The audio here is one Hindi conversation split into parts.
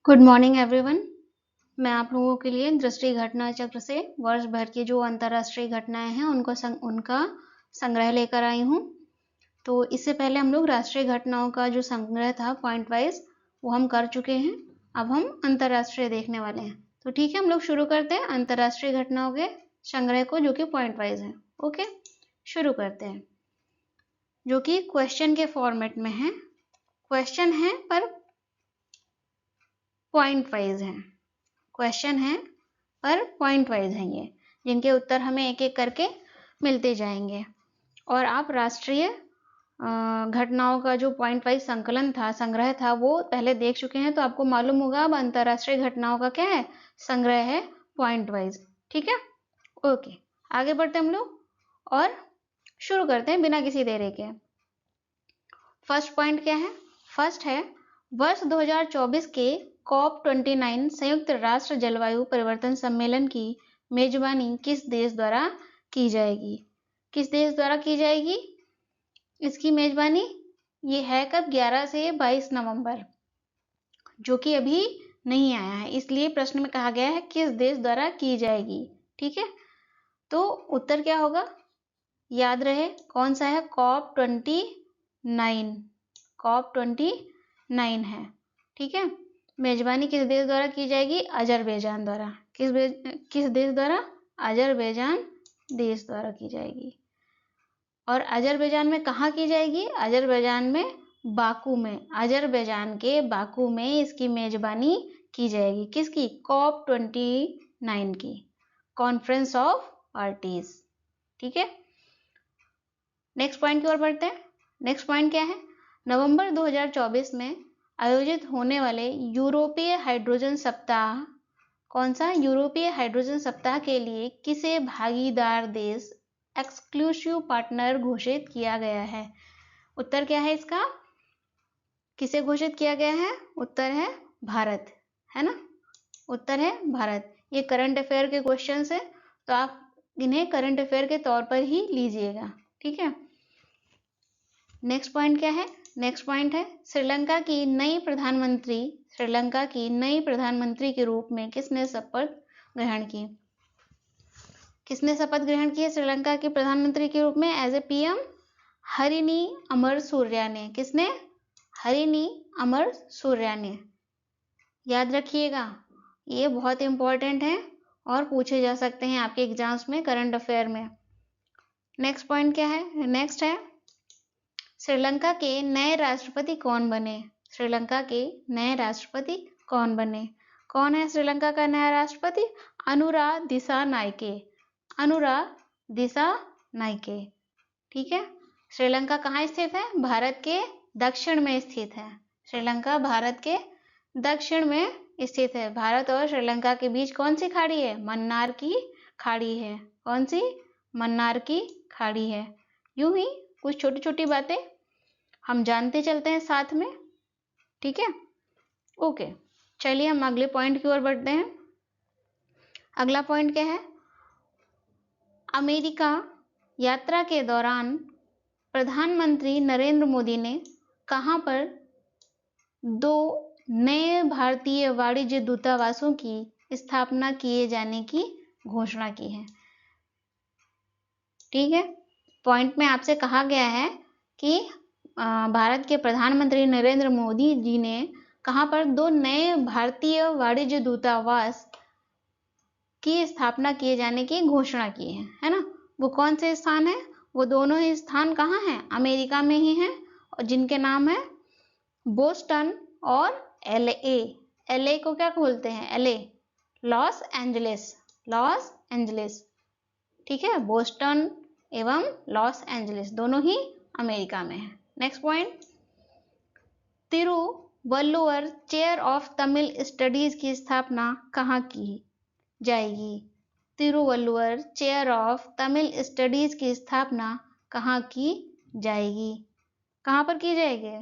Good morning everyone. मैं आप लोगों के लिए दृष्टि घटना चक्र से वर्ष भर की जो अंतर्राष्ट्रीय घटनाएं हैं उनका संग्रह लेकर आई हूँ। तो इससे पहले हम लोग राष्ट्रीय घटनाओं का जो संग्रह था पॉइंट वाइज वो हम कर चुके हैं। अब हम अंतर्राष्ट्रीय देखने वाले हैं। तो ठीक है, हम लोग शुरू करते हैं अंतर्राष्ट्रीय घटनाओं के संग्रह को, जो कि पॉइंट वाइज है। ओके, शुरू करते हैं, जो कि क्वेश्चन के फॉर्मेट में है। क्वेश्चन है पर पॉइंट वाइज है। क्वेश्चन है पर पॉइंट वाइज है, ये जिनके उत्तर हमें एक एक करके मिलते जाएंगे। और आप राष्ट्रीय घटनाओं का जो पॉइंट वाइज संग्रह था वो पहले देख चुके हैं, तो आपको मालूम होगा अब अंतर्राष्ट्रीय घटनाओं का क्या है, संग्रह है पॉइंट वाइज। ठीक है, ओके, आगे बढ़ते हम लोग और शुरू करते हैं बिना किसी देरी के। फर्स्ट पॉइंट क्या है? फर्स्ट है, वर्ष 2024 के COP29 संयुक्त राष्ट्र जलवायु परिवर्तन सम्मेलन की मेजबानी किस देश द्वारा की जाएगी? किस देश द्वारा की जाएगी इसकी मेजबानी? ये है कब? 11 से 22 नवंबर, जो कि अभी नहीं आया है, इसलिए प्रश्न में कहा गया है किस देश द्वारा की जाएगी। ठीक है, तो उत्तर क्या होगा? याद रहे कौन सा है? COP29। COP29 है। ठीक है, मेजबानी किस देश द्वारा की जाएगी? अजरबैजान द्वारा। किस देश द्वारा? अजरबैजान देश द्वारा की जाएगी। और अजरबैजान में कहाँ की जाएगी? अजरबैजान में बाकू में, अजरबैजान के बाकू में इसकी मेजबानी की जाएगी। किसकी? COP29 की, कॉन्फ्रेंस ऑफ पार्टीज। ठीक है, नेक्स्ट पॉइंट की ओर बढ़ते हैं। नेक्स्ट पॉइंट क्या है? नवंबर 2024 में आयोजित होने वाले यूरोपीय हाइड्रोजन सप्ताह, कौन सा? यूरोपीय हाइड्रोजन सप्ताह के लिए किसे भागीदार देश, एक्सक्लूसिव पार्टनर घोषित किया गया है? उत्तर क्या है इसका? किसे घोषित किया गया है? उत्तर है भारत, है ना? उत्तर है भारत। ये करंट अफेयर के क्वेश्चंस है, तो आप इन्हें करंट अफेयर के तौर पर ही लीजिएगा। ठीक है, नेक्स्ट पॉइंट क्या है? नेक्स्ट पॉइंट है, श्रीलंका की नई प्रधानमंत्री के रूप में किसने शपथ ग्रहण की? किसने शपथ ग्रहण की है श्रीलंका के प्रधानमंत्री के रूप में एज ए पीएम? हरिनी अमर सूर्या ने। किसने? हरिनी अमर सूर्या ने। याद रखिएगा, ये बहुत इंपॉर्टेंट है और पूछे जा सकते हैं आपके एग्जाम्स में, करंट अफेयर में। नेक्स्ट पॉइंट क्या है? नेक्स्ट है, श्रीलंका के नए राष्ट्रपति कौन बने? श्रीलंका के नए राष्ट्रपति कौन बने? कौन है श्रीलंका का नया राष्ट्रपति? अनुरा दिसानायके। अनुरा दिसानायके। ठीक है, श्रीलंका कहाँ स्थित है? भारत के दक्षिण में स्थित है। श्रीलंका भारत के दक्षिण में स्थित है। भारत और श्रीलंका के बीच कौन सी खाड़ी है? मन्नार की खाड़ी है। कौन सी? मन्नार की खाड़ी है। यूं ही कुछ छोटी छोटी बातें हम जानते चलते हैं साथ में। ठीक है, ओके, चलिए हम अगले पॉइंट की ओर बढ़ते हैं। अगला पॉइंट क्या है? अमेरिका यात्रा के दौरान प्रधानमंत्री नरेंद्र मोदी ने कहां पर 2 नए भारतीय वाणिज्य दूतावासों की स्थापना किए जाने की घोषणा की है? ठीक है, पॉइंट में आपसे कहा गया है कि भारत के प्रधानमंत्री नरेंद्र मोदी जी ने कहां पर 2 नए भारतीय वाणिज्य दूतावास की स्थापना किए जाने की घोषणा की है ना? वो कौन से स्थान है? वो दोनों ही स्थान कहाँ हैं? अमेरिका में ही हैं, और जिनके नाम है बोस्टन और LA। LA को क्या बोलते हैं? LA, Los Angeles. Los Angeles. ठीक है, बोस्टन एवं लॉस एंजलिस दोनों ही अमेरिका में है। Next point, Thiruvalluvar chair of Tamil studies की स्थापना कहाँ की जाएगी? Thiruvalluvar chair of Tamil studies की स्थापना कहाँ की जाएगी? कहाँ पर की जाएगी?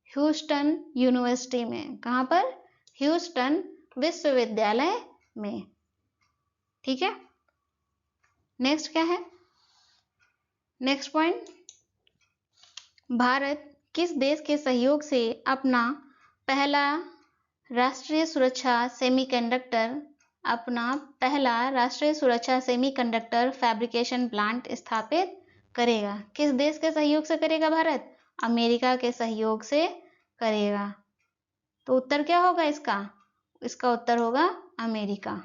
ह्यूस्टन यूनिवर्सिटी में। कहाँ पर? ह्यूस्टन विश्वविद्यालय में। ठीक है, नेक्स्ट क्या है? नेक्स्ट पॉइंट, भारत किस देश के सहयोग से अपना पहला राष्ट्रीय सुरक्षा सेमीकंडक्टर अपना पहला राष्ट्रीय सुरक्षा सेमीकंडक्टर फैब्रिकेशन प्लांट स्थापित करेगा? किस देश के सहयोग से करेगा भारत? अमेरिका के सहयोग से करेगा। तो उत्तर क्या होगा इसका? इसका उत्तर होगा अमेरिका।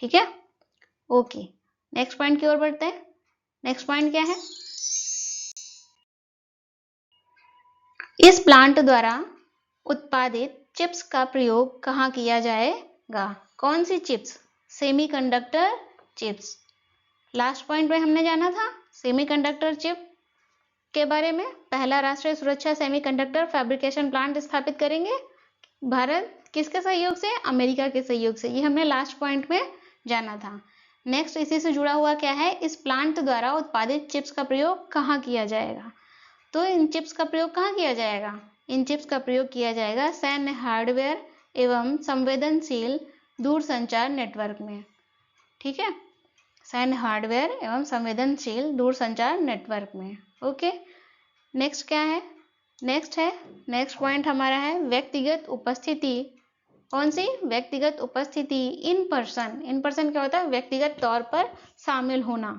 ठीक है, ओके। नेक्स्ट पॉइंट की ओर बढ़ते हैं। नेक्स्ट पॉइंट क्या है? इस प्लांट द्वारा उत्पादित चिप्स का प्रयोग कहाँ किया जाएगा? कौन सी chips? Semiconductor chips. Last point में हमने जाना था सेमीकंडक्टर चिप के बारे में। पहला राष्ट्रीय सुरक्षा सेमीकंडक्टर फैब्रिकेशन प्लांट स्थापित करेंगे भारत, किसके सहयोग से? अमेरिका के सहयोग से। ये हमने लास्ट पॉइंट में जाना था। नेक्स्ट इसी से जुड़ा हुआ क्या है? इस प्लांट द्वारा उत्पादित चिप्स का प्रयोग कहाँ किया जाएगा? तो इन चिप्स का प्रयोग कहाँ किया जाएगा? इन चिप्स का प्रयोग किया जाएगा सैन्य हार्डवेयर एवं संवेदनशील दूरसंचार नेटवर्क में। ठीक है, सैन्य हार्डवेयर एवं संवेदनशील दूरसंचार नेटवर्क में। ओके, नेक्स्ट क्या है? नेक्स्ट पॉइंट हमारा है व्यक्तिगत उपस्थिति। कौन सी? व्यक्तिगत उपस्थिति इन पर्सन। इन पर्सन क्या होता है? व्यक्तिगत तौर पर शामिल होना।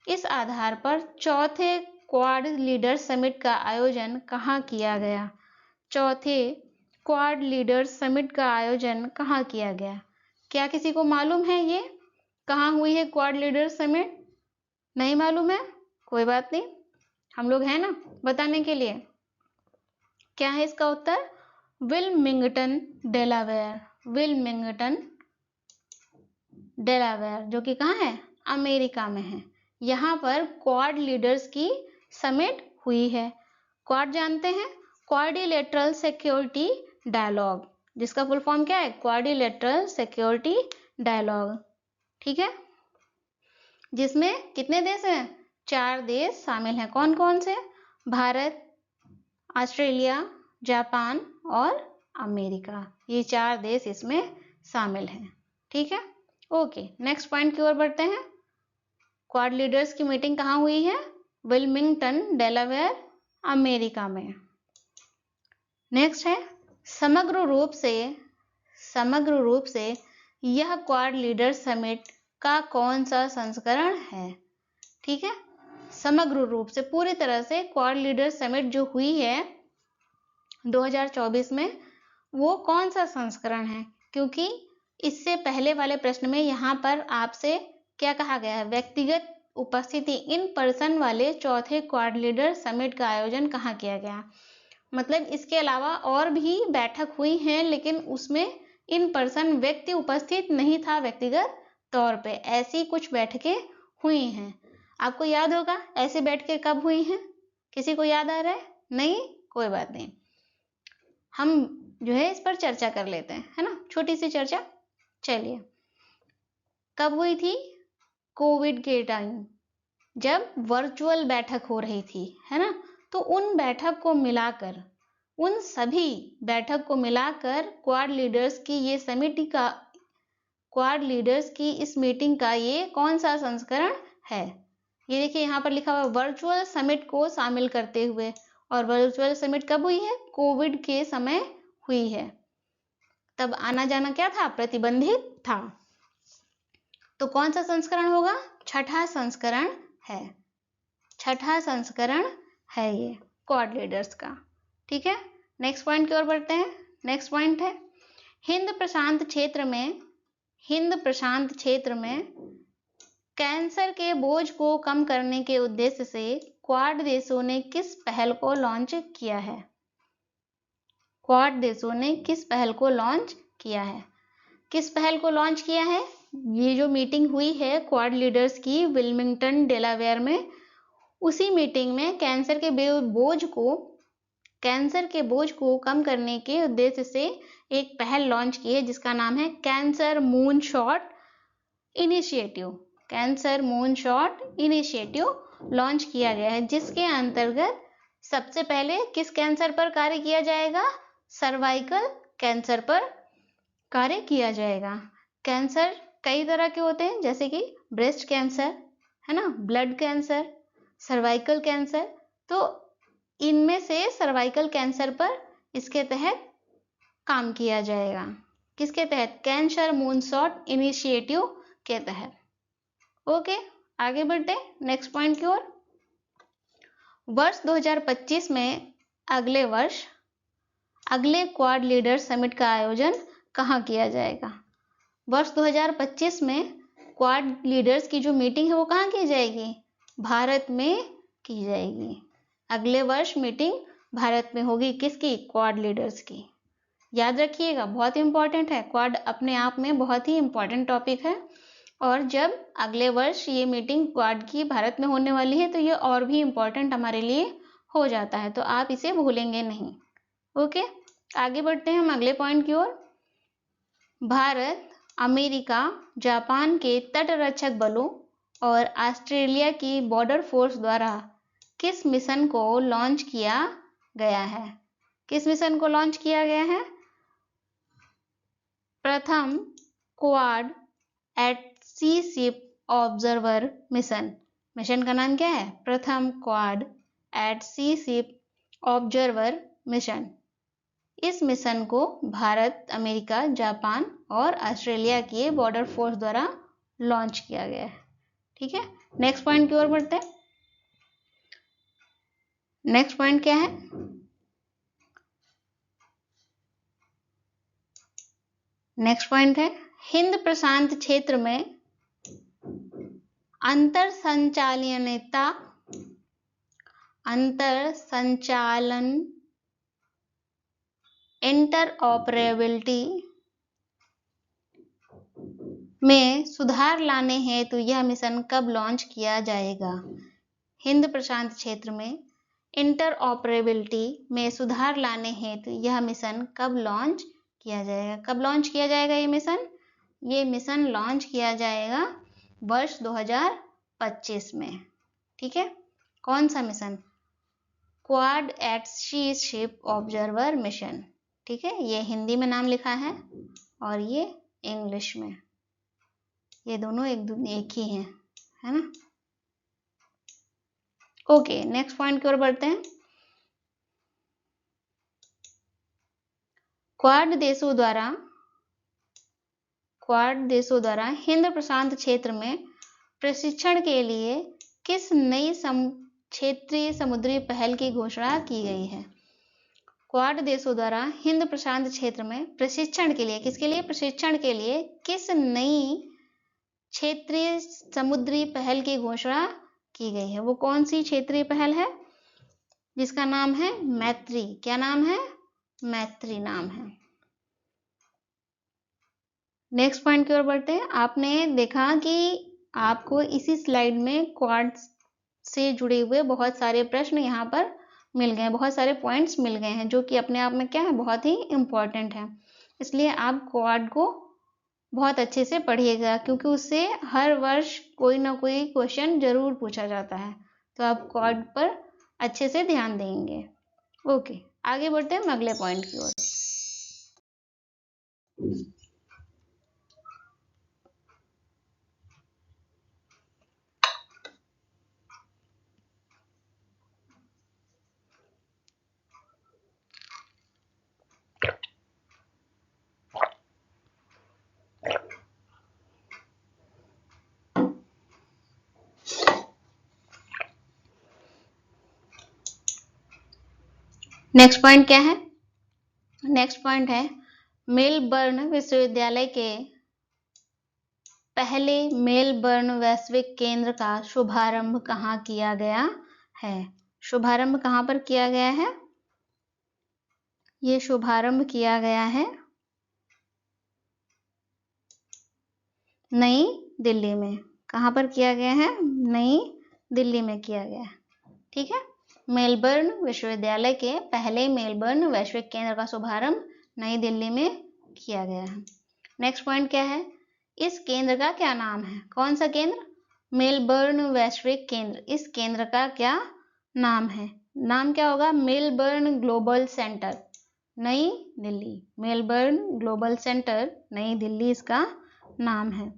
इस आधार पर चौथे क्वाड लीडर समिट का आयोजन कहाँ किया गया? चौथे क्वाड लीडर समिट का आयोजन कहाँ किया गया? क्या किसी को मालूम है ये कहाँ हुई है क्वाड लीडर समिट? नहीं मालूम है? कोई बात नहीं, हम लोग हैं ना बताने के लिए। क्या है इसका उत्तर? Wilmington Delaware. विल्मिंगटन डेलावेयर, जो कि कहाँ है? अमेरिका में है। यहाँ पर क्वाड लीडर्स की समिट हुई है। क्वाड जानते हैं? क्वाड्रिलेटरल सिक्योरिटी डायलॉग, जिसका फुल फॉर्म क्या है? Quadrilateral security dialogue. ठीक है, जिसमें कितने देश हैं? 4 देश शामिल हैं। कौन कौन से? भारत, ऑस्ट्रेलिया, जापान और अमेरिका। ये 4 देश इसमें शामिल हैं। ठीक है, ओके। नेक्स्ट पॉइंट की ओर बढ़ते हैं। क्वाड लीडर्स की मीटिंग कहाँ हुई है? विल्मिंगटन डेलावेयर, अमेरिका में। नेक्स्ट है समग्र रूप से यह क्वाड लीडर समिट का कौन सा संस्करण है? ठीक है, समग्र रूप से पूरी तरह से क्वाड लीडर समिट जो हुई है 2024 में, वो कौन सा संस्करण है? क्योंकि इससे पहले वाले प्रश्न में यहाँ पर आपसे क्या कहा गया है? व्यक्तिगत उपस्थिति इन पर्सन वाले चौथे क्वाड लीडर समिट का आयोजन कहाँ किया गया? मतलब इसके अलावा और भी बैठक हुई हैं, लेकिन उसमें इन पर्सन व्यक्ति उपस्थित नहीं था व्यक्तिगत तौर पे। ऐसी कुछ बैठकें हुई हैं। आपको याद होगा ऐसी बैठकें कब हुई हैं? किसी को याद आ रहा है? नहीं, कोई बात नहीं, हम जो है इस पर चर्चा कर लेते हैं, है ना, छोटी सी चर्चा। चलिए, कब हुई थी? कोविड के टाइम, जब वर्चुअल बैठक हो रही थी, है ना। तो उन बैठक को मिलाकर, उन सभी बैठक को मिलाकर क्वाड लीडर्स की ये समिति का, क्वाड लीडर्स की इस मीटिंग का ये कौन सा संस्करण है? ये देखिए यहाँ पर लिखा हुआ वर्चुअल समिट को शामिल करते हुए। और वर्चुअल समिट कब हुई है? कोविड के समय हुई है। तब आना जाना क्या था? प्रतिबंधित था। तो कौन सा संस्करण होगा? छठा संस्करण है। छठा संस्करण है ये क्वाड लीडर्स का। ठीक है, नेक्स्ट पॉइंट की ओर बढ़ते हैं। नेक्स्ट पॉइंट है हिंद प्रशांत क्षेत्र में कैंसर के बोझ को कम करने के उद्देश्य से क्वाड देशों ने किस पहल को लॉन्च किया है? क्वाड देशों ने किस पहल को लॉन्च किया है? किस पहल को लॉन्च किया है? ये जो मीटिंग हुई है क्वाड लीडर्स की विल्मिंगटन डेलावेयर में, उसी मीटिंग में कैंसर के बोझ को कम करने के उद्देश्य से एक पहल लॉन्च की है, जिसका नाम है cancer moonshot initiative. Cancer moonshot initiative launch किया गया है, जिसके अंतर्गत सबसे पहले किस कैंसर पर कार्य किया जाएगा? सर्वाइकल कैंसर पर कार्य किया जाएगा। कैंसर कई तरह के होते हैं, जैसे कि ब्रेस्ट कैंसर, है ना, ब्लड कैंसर, सर्वाइकल कैंसर। तो इनमें से सर्वाइकल कैंसर पर इसके तहत काम किया जाएगा। किसके तहत? कैंसर मूनशॉट इनिशिएटिव के तहत। ओके, आगे बढ़ते नेक्स्ट पॉइंट की ओर। वर्ष 2025 में अगले वर्ष अगले क्वाड लीडर समिट का आयोजन कहाँ किया जाएगा? वर्ष 2025 में क्वाड लीडर्स की जो मीटिंग है वो कहाँ की जाएगी? भारत में की जाएगी। अगले वर्ष मीटिंग भारत में होगी। किसकी? क्वाड लीडर्स की। याद रखिएगा, बहुत इंपॉर्टेंट है। क्वाड अपने आप में बहुत ही इंपॉर्टेंट टॉपिक है, और जब अगले वर्ष ये मीटिंग क्वाड की भारत में होने वाली है तो ये और भी इंपॉर्टेंट हमारे लिए हो जाता है, तो आप इसे भूलेंगे नहीं। ओके, आगे बढ़ते हैं हम अगले पॉइंट की ओर। भारत, अमेरिका, जापान के तटरक्षक बलों और ऑस्ट्रेलिया की बॉर्डर फोर्स द्वारा किस मिशन को लॉन्च किया गया है? किस मिशन को लॉन्च किया गया है? प्रथम क्वाड एट सी शिप ऑब्जर्वर मिशन। मिशन का नाम क्या है? प्रथम क्वाड एट सी शिप ऑब्जर्वर मिशन। इस मिशन को भारत, अमेरिका, जापान और ऑस्ट्रेलिया के बॉर्डर फोर्स द्वारा लॉन्च किया गया है। ठीक है, नेक्स्ट पॉइंट की ओर बढ़ते हैं। नेक्स्ट पॉइंट क्या है? नेक्स्ट पॉइंट है हिंद प्रशांत क्षेत्र में अंतर संचालन इंटरऑपरेबिलिटी में सुधार लाने हेतु यह मिशन कब लॉन्च किया जाएगा? हिंद प्रशांत क्षेत्र में इंटरऑपरेबिलिटी में सुधार लाने हेतु यह मिशन कब लॉन्च किया जाएगा? कब लॉन्च किया जाएगा ये मिशन? ये मिशन लॉन्च किया जाएगा वर्ष 2025 में। ठीक है, कौन सा मिशन? क्वाड एट सी शिप ऑब्जर्वर मिशन। ठीक है, ये हिंदी में नाम लिखा है और ये इंग्लिश में, ये दोनों एक ही हैं, है ना। ओके, नेक्स्ट पॉइंट की ओर बढ़ते हैं। क्वाड देशों द्वारा हिंद प्रशांत क्षेत्र में प्रशिक्षण के लिए किस नई क्षेत्रीय समुद्री पहल की घोषणा की गई है? क्वाड देशों द्वारा हिंद प्रशांत क्षेत्र में प्रशिक्षण के लिए, किसके लिए? प्रशिक्षण के लिए किस नई क्षेत्रीय समुद्री पहल की घोषणा की गई है? वो कौन सी क्षेत्रीय पहल है? जिसका नाम है मैत्री। क्या नाम है? मैत्री नाम है। नेक्स्ट पॉइंट की ओर बढ़ते हैं। आपने देखा कि आपको इसी स्लाइड में क्वाड से जुड़े हुए बहुत सारे प्रश्न यहाँ पर मिल गए, बहुत सारे पॉइंट्स मिल गए हैं, जो कि अपने आप में क्या है? बहुत ही इंपॉर्टेंट है। इसलिए आप क्वाड को बहुत अच्छे से पढ़िएगा, क्योंकि उससे हर वर्ष कोई ना कोई क्वेश्चन जरूर पूछा जाता है, तो आप क्वाड पर अच्छे से ध्यान देंगे। ओके, आगे बढ़ते हैं अगले पॉइंट की ओर। नेक्स्ट पॉइंट क्या है? नेक्स्ट पॉइंट है मेलबर्न विश्वविद्यालय के पहले मेलबर्न वैश्विक केंद्र का शुभारंभ कहाँ किया गया है? शुभारंभ कहाँ पर किया गया है? ये शुभारंभ किया गया है नई दिल्ली में। कहाँ पर किया गया है? नई दिल्ली में किया गया है। ठीक है, मेलबर्न विश्वविद्यालय के पहले मेलबर्न वैश्विक केंद्र का शुभारंभ नई दिल्ली में किया गया है। नेक्स्ट पॉइंट क्या है? इस केंद्र का क्या नाम है? कौन सा केंद्र? मेलबर्न वैश्विक केंद्र। इस केंद्र का क्या नाम है? नाम क्या होगा? मेलबर्न ग्लोबल सेंटर, नई दिल्ली। मेलबर्न ग्लोबल सेंटर, नई दिल्ली इसका नाम है।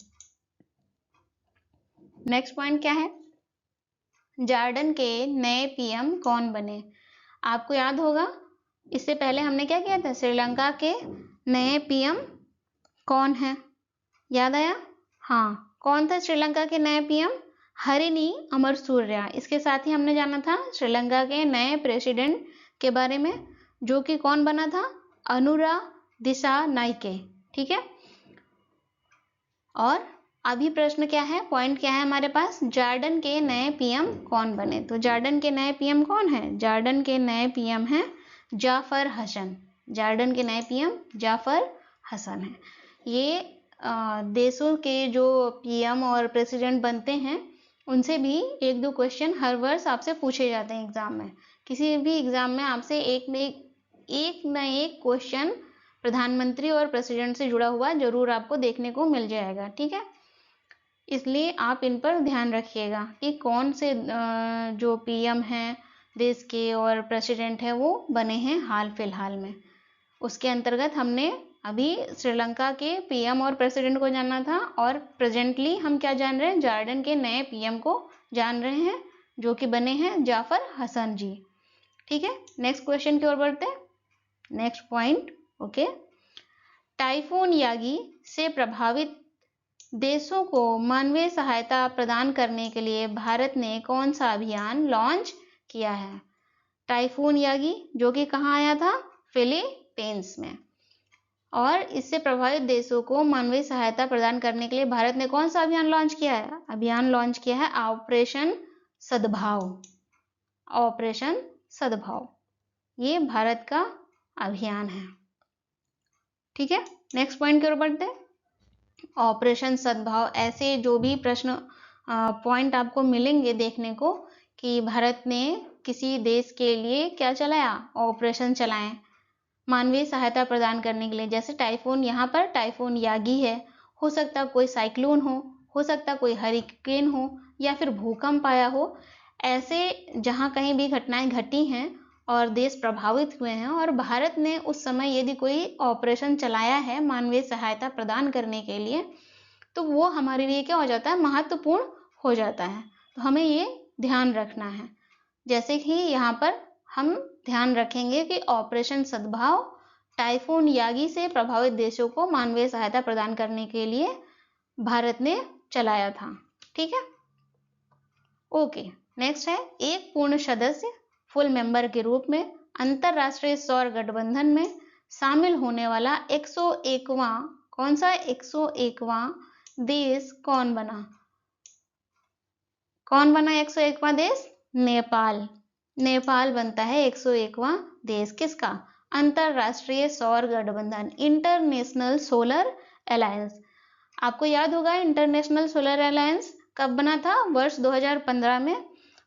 नेक्स्ट पॉइंट क्या है? जॉर्डन के नए पीएम कौन बने? आपको याद होगा इससे पहले हमने क्या किया था, श्रीलंका के नए पीएम कौन है, याद आया? हाँ, कौन था श्रीलंका के नए पीएम? हरिनी अमरसूर्या। इसके साथ ही हमने जाना था श्रीलंका के नए प्रेसिडेंट के बारे में, जो कि कौन बना था? अनुरा दिसानाइके। ठीक है, और अभी प्रश्न क्या है, पॉइंट क्या है हमारे पास, जॉर्डन के नए पीएम कौन बने? तो जॉर्डन के नए पीएम कौन है? जॉर्डन के नए पीएम हैं जाफर हसन। जॉर्डन के नए पीएम जाफर हसन हैं। ये देशों के जो पीएम और प्रेसिडेंट बनते हैं उनसे भी एक दो क्वेश्चन हर वर्ष आपसे पूछे जाते हैं एग्जाम में। किसी भी एग्जाम में आपसे एक न एक क्वेश्चन प्रधानमंत्री और प्रेसिडेंट से जुड़ा हुआ जरूर आपको देखने को मिल जाएगा। ठीक है, इसलिए आप इन पर ध्यान रखिएगा कि कौन से जो पीएम हैं देश के और प्रेसिडेंट है वो बने हैं हाल फिलहाल में। उसके अंतर्गत हमने अभी श्रीलंका के पीएम और प्रेसिडेंट को जानना था, और प्रेजेंटली हम क्या जान रहे हैं, जॉर्डन के नए पीएम को जान रहे हैं, जो कि बने हैं जाफर हसन जी। ठीक है, नेक्स्ट क्वेश्चन की ओर बढ़ते हैं। Next point, okay, typhoon Yagi से प्रभावित देशों को मानवीय सहायता प्रदान करने के लिए भारत ने कौन सा अभियान लॉन्च किया है? टाइफून यागी जो कि कहाँ आया था? फिलीपींस में। और इससे प्रभावित देशों को मानवीय सहायता प्रदान करने के लिए भारत ने कौन सा अभियान लॉन्च किया है? अभियान लॉन्च किया है ऑपरेशन सद्भाव। ऑपरेशन सद्भाव ये भारत का अभियान है। ठीक है, नेक्स्ट पॉइंट की ओर बढ़ते हैं। ऑपरेशन सद्भाव, ऐसे जो भी प्रश्न पॉइंट आपको मिलेंगे देखने को कि भारत ने किसी देश के लिए क्या चलाया, ऑपरेशन चलाएं मानवीय सहायता प्रदान करने के लिए। जैसे टाइफून, यहाँ पर टाइफून यागी है, हो सकता कोई साइक्लोन हो सकता कोई हरिकेन हो, या फिर भूकंप आया हो। ऐसे जहाँ कहीं भी घटनाएं घटी हैं और देश प्रभावित हुए हैं और भारत ने उस समय यदि कोई ऑपरेशन चलाया है मानवीय सहायता प्रदान करने के लिए, तो वो हमारे लिए क्या हो जाता है, महत्वपूर्ण हो जाता है। तो हमें ये ध्यान रखना है। जैसे कि यहाँ पर हम ध्यान रखेंगे कि ऑपरेशन सद्भाव टाइफून यागी से प्रभावित देशों को मानवीय सहायता प्रदान करने के लिए भारत ने चलाया था। ठीक है, ओके, नेक्स्ट है, एक पूर्ण सदस्य फुल मेंबर के रूप में अंतरराष्ट्रीय सौर गठबंधन में शामिल होने वाला 101वां कौन सा 101वां देश कौन बना? कौन बना 101वां देश? नेपाल। नेपाल बनता है 101वां देश। किसका? अंतरराष्ट्रीय सौर गठबंधन, इंटरनेशनल सोलर अलायंस। आपको याद होगा इंटरनेशनल सोलर अलायंस कब बना था? वर्ष 2015 में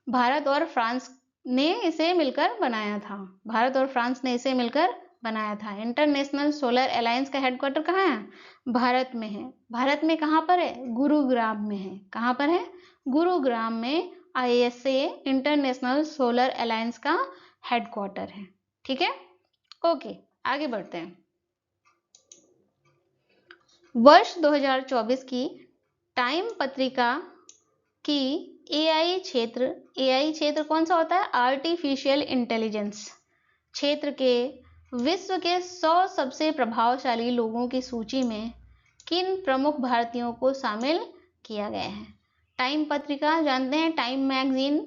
भारत और फ्रांस ने इसे मिलकर बनाया था। भारत और फ्रांस ने इसे मिलकर बनाया था। इंटरनेशनल सोलर अलायंस का हेडक्वार्टर कहाँ है? भारत में है। भारत में कहाँ पर है? गुरुग्राम में है। कहाँ पर है? गुरुग्राम में ISA इंटरनेशनल सोलर अलायंस का हेडक्वार्टर है। ठीक है, ओके, आगे बढ़ते हैं। वर्ष 2024 की टाइम पत्रिका की AI क्षेत्र कौन सा होता है? आर्टिफिशियल इंटेलिजेंस क्षेत्र के विश्व के 100 सबसे प्रभावशाली लोगों की सूची में किन प्रमुख भारतीयों को शामिल किया गया है? टाइम पत्रिका जानते हैं, टाइम मैगजीन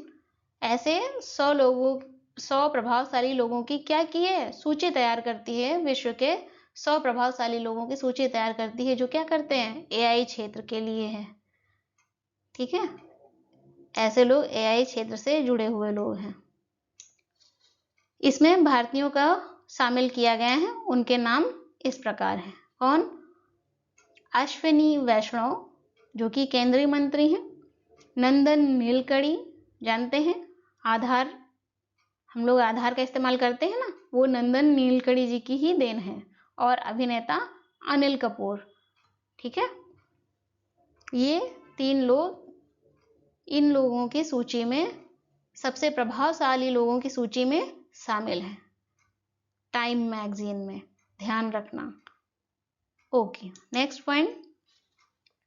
ऐसे 100 प्रभावशाली लोगों की क्या की है? सूची तैयार करती है। विश्व के 100 प्रभावशाली लोगों की सूची तैयार करती है, जो क्या करते हैं? AI क्षेत्र के लिए है। ठीक है, ऐसे लोग AI क्षेत्र से जुड़े हुए लोग हैं। इसमें भारतीयों का शामिल किया गया है। उनके नाम इस प्रकार हैं। कौन? अश्विनी वैष्णव जो कि केंद्रीय मंत्री हैं। नंदन नीलकणी जानते हैं, आधार, हम लोग आधार का इस्तेमाल करते हैं ना, वो नंदन नीलकणी जी की ही देन है। और अभिनेता अनिल कपूर। ठीक है, ये 3 लोग इन लोगों की सूची में, सबसे प्रभावशाली लोगों की सूची में शामिल हैं टाइम मैगजीन में, ध्यान रखना। ओके, नेक्स्ट पॉइंट,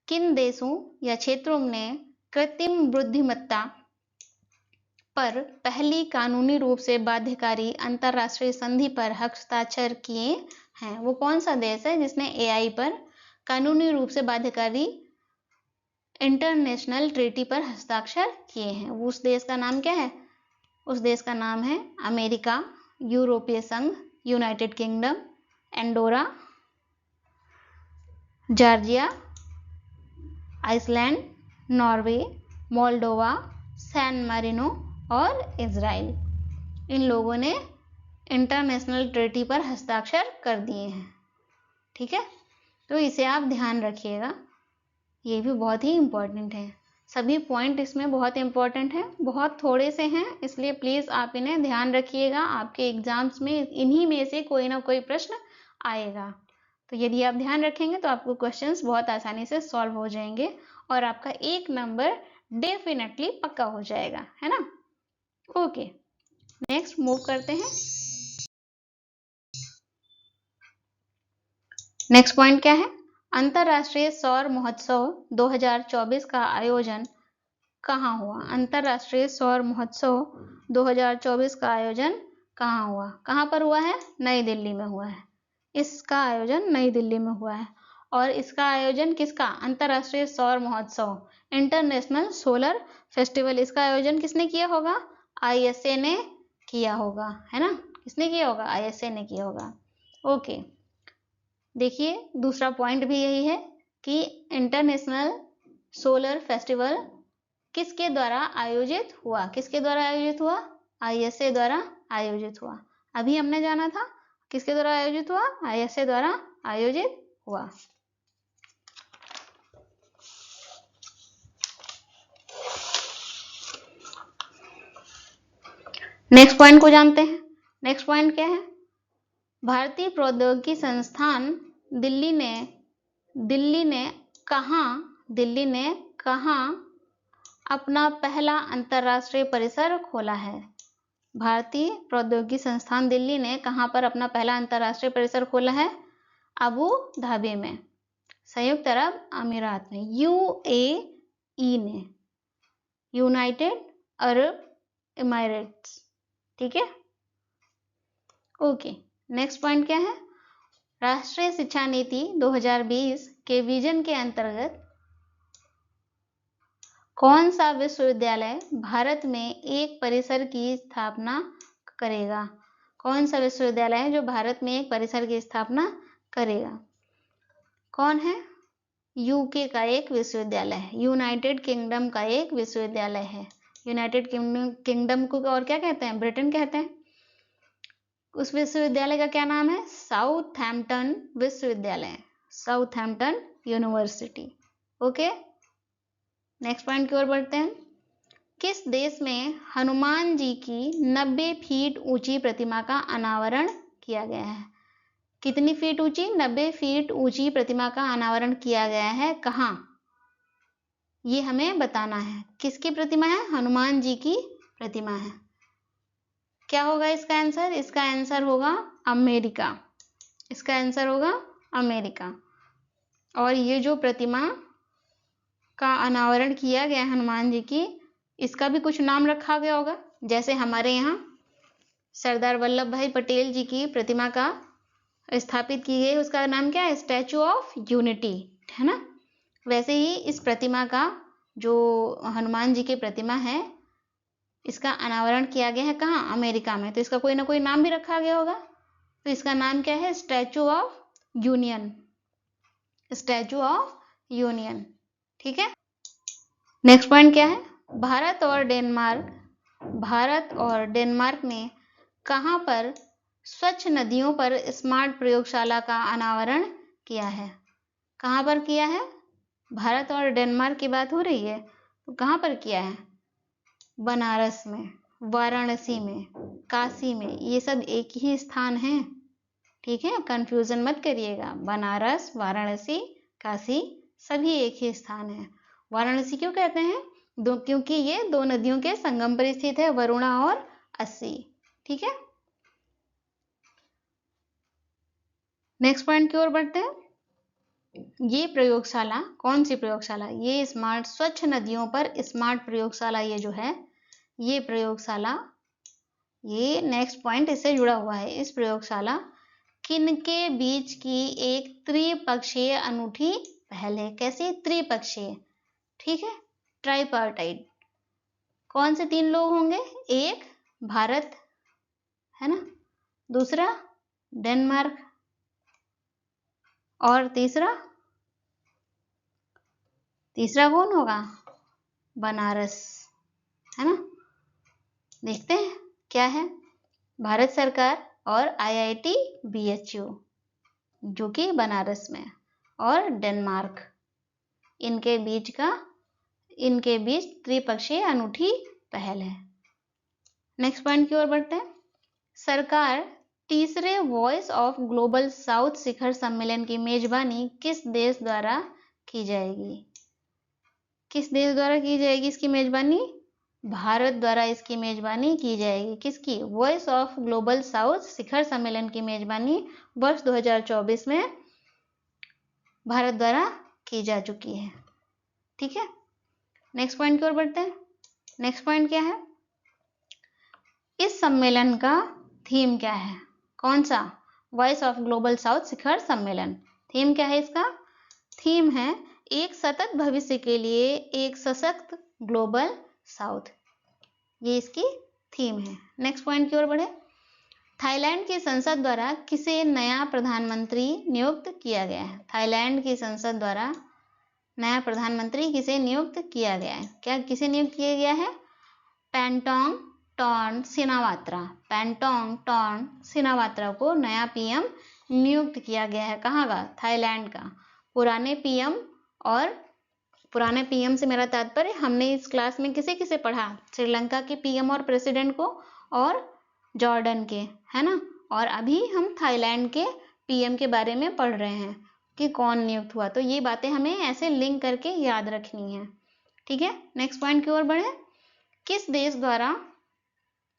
किन देशों या क्षेत्रों ने कृत्रिम बुद्धिमत्ता पर पहली कानूनी रूप से बाध्यकारी अंतरराष्ट्रीय संधि पर हस्ताक्षर किए हैं? वो कौन सा देश है जिसने एआई पर कानूनी रूप से बाध्यकारी इंटरनेशनल ट्रीटी पर हस्ताक्षर किए हैं? उस देश का नाम क्या है? उस देश का नाम है अमेरिका, यूरोपीय संघ, United Kingdom, Andorra, Georgia, Iceland, Norway, Moldova, San Marino और इजराइल। इन लोगों ने इंटरनेशनल ट्रीटी पर हस्ताक्षर कर दिए हैं। ठीक है, तो इसे आप ध्यान रखिएगा, ये भी बहुत ही इम्पोर्टेंट है। सभी पॉइंट इसमें बहुत इम्पोर्टेंट हैं, बहुत थोड़े से हैं, इसलिए प्लीज़ आप इन्हें ध्यान रखिएगा। आपके एग्जाम्स में इन्हीं में से कोई ना कोई प्रश्न आएगा, तो यदि आप ध्यान रखेंगे तो आपको क्वेश्चंस बहुत आसानी से सॉल्व हो जाएंगे और आपका 1 नंबर डेफिनेटली पक्का हो जाएगा, है ना। ओके, नेक्स्ट मूव करते हैं। नेक्स्ट पॉइंट क्या है? अंतरराष्ट्रीय सौर महोत्सव 2024 का आयोजन कहाँ हुआ? अंतरराष्ट्रीय सौर महोत्सव 2024 का आयोजन कहाँ हुआ? कहाँ पर हुआ है? नई दिल्ली में हुआ है। इसका आयोजन नई दिल्ली में हुआ है। और इसका आयोजन किसका? अंतरराष्ट्रीय सौर महोत्सव, इंटरनेशनल सोलर फेस्टिवल, इसका आयोजन किसने किया होगा? आईएसए ने किया होगा, है ना। किसने किया होगा? आईएसए ने किया होगा। ओके, देखिए दूसरा पॉइंट भी यही है कि इंटरनेशनल सोलर फेस्टिवल किसके द्वारा आयोजित हुआ? किसके द्वारा आयोजित हुआ? आईएसए द्वारा आयोजित हुआ। अभी हमने जाना था किसके द्वारा आयोजित हुआ? आईएसए द्वारा आयोजित हुआ। नेक्स्ट पॉइंट को जानते हैं। नेक्स्ट पॉइंट क्या है? भारतीय प्रौद्योगिकी संस्थान दिल्ली ने कहाँ अपना पहला अंतरराष्ट्रीय परिसर खोला है? भारतीय प्रौद्योगिकी संस्थान दिल्ली ने कहाँ पर अपना पहला अंतरराष्ट्रीय परिसर खोला है? अबू धाबी में, संयुक्त अरब अमीरात में, यूएई ने, यूनाइटेड अरब इमारेट्स। ठीक है, ओके। नेक्स्ट पॉइंट क्या है? राष्ट्रीय शिक्षा नीति 2020 के विजन के अंतर्गत कौन सा विश्वविद्यालय भारत में एक परिसर की स्थापना करेगा? कौन सा विश्वविद्यालय है जो भारत में एक परिसर की स्थापना करेगा? कौन है? यूके का एक विश्वविद्यालय है, यूनाइटेड किंगडम का एक विश्वविद्यालय है। यूनाइटेड किंगडम को और क्या कहते हैं? ब्रिटेन कहते हैं। उस विश्वविद्यालय का क्या नाम है? साउथहैम्पटन विश्वविद्यालय, Southampton university. Okay, next point की ओर बढ़ते हैं। किस देश में हनुमान जी की 90 फीट ऊंची प्रतिमा का अनावरण किया गया है? कितनी फीट ऊंची? 90 फीट ऊंची प्रतिमा का अनावरण किया गया है। कहाँ? ये हमें बताना है। किसकी प्रतिमा है? हनुमान जी की प्रतिमा है। क्या होगा इसका आंसर? इसका आंसर होगा अमेरिका। इसका आंसर होगा अमेरिका। और ये जो प्रतिमा का अनावरण किया गया हनुमान जी की, इसका भी कुछ नाम रखा गया होगा। जैसे हमारे यहाँ सरदार वल्लभ भाई पटेल जी की प्रतिमा का स्थापित की गई, उसका नाम क्या है? स्टैचू ऑफ यूनिटी, है ना। वैसे ही इस प्रतिमा का, जो हनुमान जी की प्रतिमा है, इसका अनावरण किया गया है कहाँ? अमेरिका में। तो इसका कोई ना कोई नाम भी रखा गया होगा। तो इसका नाम क्या है? Statue of union, statue of union. ठीक है, नेक्स्ट पॉइंट क्या है? भारत और डेनमार्क ने कहाँ पर स्वच्छ नदियों पर स्मार्ट प्रयोगशाला का अनावरण किया है? कहाँ पर किया है? भारत और डेनमार्क की बात हो रही है, तो कहाँ पर किया है? बनारस में, वाराणसी में, काशी में, ये सब एक ही स्थान है। ठीक है, कंफ्यूजन मत करिएगा। बनारस, वाराणसी, काशी सभी एक ही स्थान है। वाराणसी क्यों कहते हैं? क्योंकि ये दो नदियों के संगम पर स्थित है, वरुणा और अस्सी। ठीक है, नेक्स्ट पॉइंट की ओर बढ़ते हैं। ये प्रयोगशाला, कौन सी प्रयोगशाला? ये स्मार्ट स्वच्छ नदियों पर स्मार्ट प्रयोगशाला, ये जो है ये प्रयोगशाला, ये नेक्स्ट पॉइंट इससे जुड़ा हुआ है। इस प्रयोगशाला किनके बीच की एक त्रिपक्षीय अनूठी पहल है? कैसी? त्रिपक्षीय, ठीक है, ट्राइपार्टाइट। कौन से 3 लोग होंगे? एक भारत, है ना, दूसरा डेनमार्क, और तीसरा कौन होगा? बनारस, है ना। देखते हैं क्या है। भारत सरकार और IIT BHU जो कि बनारस में, और डेनमार्क, इनके बीच त्रिपक्षीय अनूठी पहल है। नेक्स्ट पॉइंट की ओर बढ़ते हैं। सरकार तीसरे वॉइस ऑफ ग्लोबल साउथ शिखर सम्मेलन की मेजबानी किस देश द्वारा की जाएगी? किस देश द्वारा की जाएगी इसकी मेजबानी? भारत द्वारा इसकी मेजबानी की जाएगी। किसकी? वॉइस ऑफ ग्लोबल साउथ शिखर सम्मेलन की मेजबानी वर्ष 2024 में भारत द्वारा की जा चुकी है, ठीक है। नेक्स्ट पॉइंट की ओर बढ़ते हैं। नेक्स्ट पॉइंट क्या है? इस सम्मेलन का थीम क्या है? कौन सा? वॉइस ऑफ ग्लोबल साउथ शिखर सम्मेलन। थीम क्या है इसका? थीम है एक सतत भविष्य के लिए एक सशक्त ग्लोबल साउथ, ये इसकी थीम है। नेक्स्ट पॉइंट की ओर बढ़े। थाईलैंड की संसद द्वारा किसे नया प्रधानमंत्री नियुक्त किया गया है? थाईलैंड की संसद द्वारा नया प्रधानमंत्री किसे नियुक्त किया गया है? क्या किसे नियुक्त किया गया है? पेंटोंग टॉन सिनावात्रा। पेंटोंग टॉन सिनावात्रा को नया PM नियुक्त किया गया है। कहाँ का? थाईलैंड का। पुराने PM से मेरा तात्पर्य, हमने इस क्लास में किसे किसे पढ़ा? श्रीलंका के PM और प्रेसिडेंट को, और जॉर्डन के, है ना। और अभी हम थाईलैंड के PM के बारे में पढ़ रहे हैं कि कौन नियुक्त हुआ। तो ये बातें हमें ऐसे लिंक करके याद रखनी है, ठीक है। नेक्स्ट पॉइंट की ओर बढ़े। किस देश द्वारा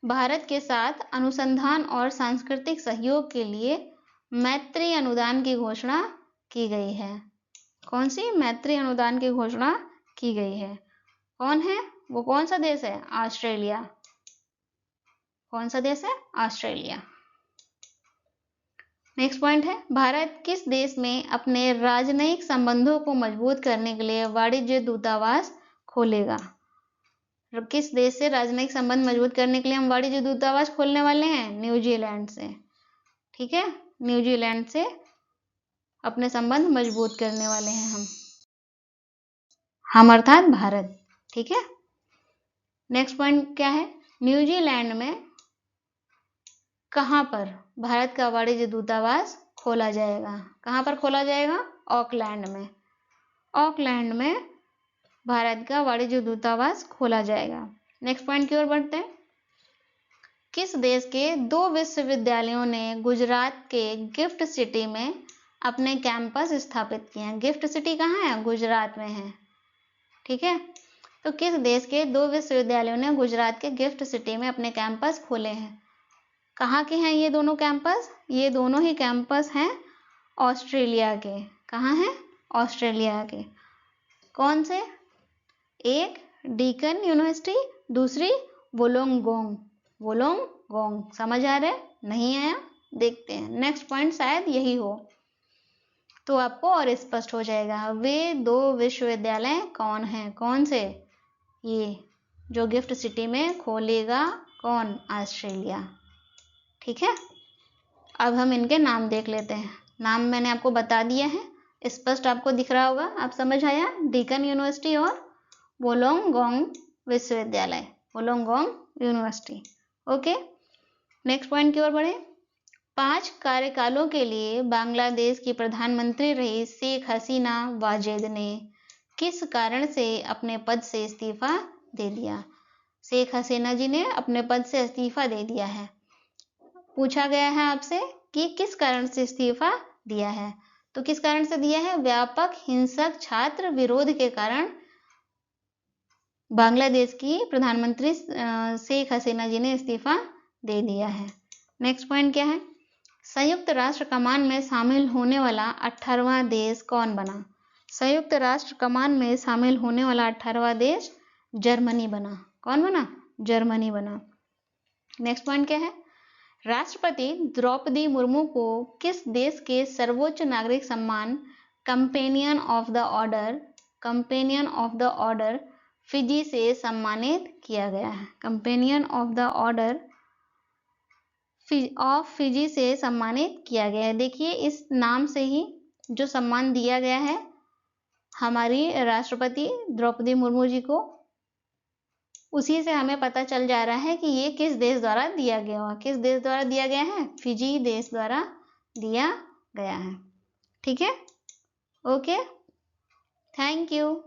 भारत के साथ अनुसंधान और सांस्कृतिक सहयोग के लिए मैत्री अनुदान की घोषणा की गई है? कौन सी? मैत्री अनुदान की घोषणा की गई है। कौन है वो? कौन सा देश है? ऑस्ट्रेलिया। कौन सा देश है? ऑस्ट्रेलिया। नेक्स्ट पॉइंट है, भारत किस देश में अपने राजनयिक संबंधों को मजबूत करने के लिए वाणिज्य दूतावास खोलेगा? किस देश से राजनयिक संबंध मजबूत करने के लिए हम वाणिज्य दूतावास खोलने वाले हैं? न्यूजीलैंड से, ठीक है। न्यूजीलैंड से अपने संबंध मजबूत करने वाले हैं हम अर्थात भारत, ठीक है। नेक्स्ट पॉइंट क्या है? न्यूजीलैंड में कहां पर भारत का वाणिज्य दूतावास खोला जाएगा? कहां पर खोला जाएगा? ऑकलैंड में। ऑकलैंड में भारत का वाणिज्य दूतावास खोला जाएगा। नेक्स्ट पॉइंट की ओर बढ़ते हैं। किस देश के 2 विश्वविद्यालयों ने गुजरात के गिफ्ट सिटी में अपने कैंपस स्थापित किए हैं? गिफ्ट सिटी कहाँ है? गुजरात में है, ठीक है। तो किस देश के 2 विश्वविद्यालयों ने गुजरात के गिफ्ट सिटी में अपने कैंपस खोले हैं? कहाँ के हैं ये दोनों कैंपस? ये दोनों ही कैंपस हैं ऑस्ट्रेलिया के। कहाँ हैं? ऑस्ट्रेलिया के। कौन से? एक डीकन यूनिवर्सिटी, दूसरी वोलोंगोंग। वोलोंगोंग। समझ आ रहा है? नहीं आया? देखते हैं। नेक्स्ट पॉइंट शायद यही हो तो आपको और स्पष्ट हो जाएगा। वे 2 विश्वविद्यालय कौन हैं? कौन से? ये जो गिफ्ट सिटी में खोलेगा कौन? ऑस्ट्रेलिया, ठीक है। अब हम इनके नाम देख लेते हैं। नाम मैंने आपको बता दिया है, स्पष्ट आपको दिख रहा होगा। आप समझ आया? डीकन यूनिवर्सिटी और वोलोंगोंग विश्वविद्यालय, Wollongong university. Okay, next point की ओर बढ़े। 5 कार्यकालों के लिए बांग्लादेश की प्रधानमंत्री रही शेख हसीना वाजेद ने किस कारण से अपने पद से इस्तीफा दे दिया? शेख हसीना जी ने अपने पद से इस्तीफा दे दिया है। पूछा गया है आपसे कि किस कारण से इस्तीफा दिया है, तो किस कारण से दिया है? व्यापक हिंसक छात्र विरोध के कारण बांग्लादेश की प्रधानमंत्री शेख हसीना जी ने इस्तीफा दे दिया है। नेक्स्ट पॉइंट क्या है? संयुक्त राष्ट्र कमान में शामिल होने वाला 18वां देश कौन बना? संयुक्त राष्ट्र कमान में शामिल होने वाला 18वां देश जर्मनी बना। कौन बना? जर्मनी बना। नेक्स्ट पॉइंट क्या है? राष्ट्रपति द्रौपदी मुर्मू को किस देश के सर्वोच्च नागरिक सम्मान companion of the order Fiji से सम्मानित किया गया है? Companion of the order of Fiji से सम्मानित किया गया है। देखिए इस नाम से ही जो सम्मान दिया गया है हमारी राष्ट्रपति द्रौपदी मुर्मू जी को, उसी से हमें पता चल जा रहा है कि ये किस देश द्वारा दिया गया हुआ, किस देश द्वारा दिया गया है? फिजी देश द्वारा दिया गया है। ठीक है, ओके, थैंक यू।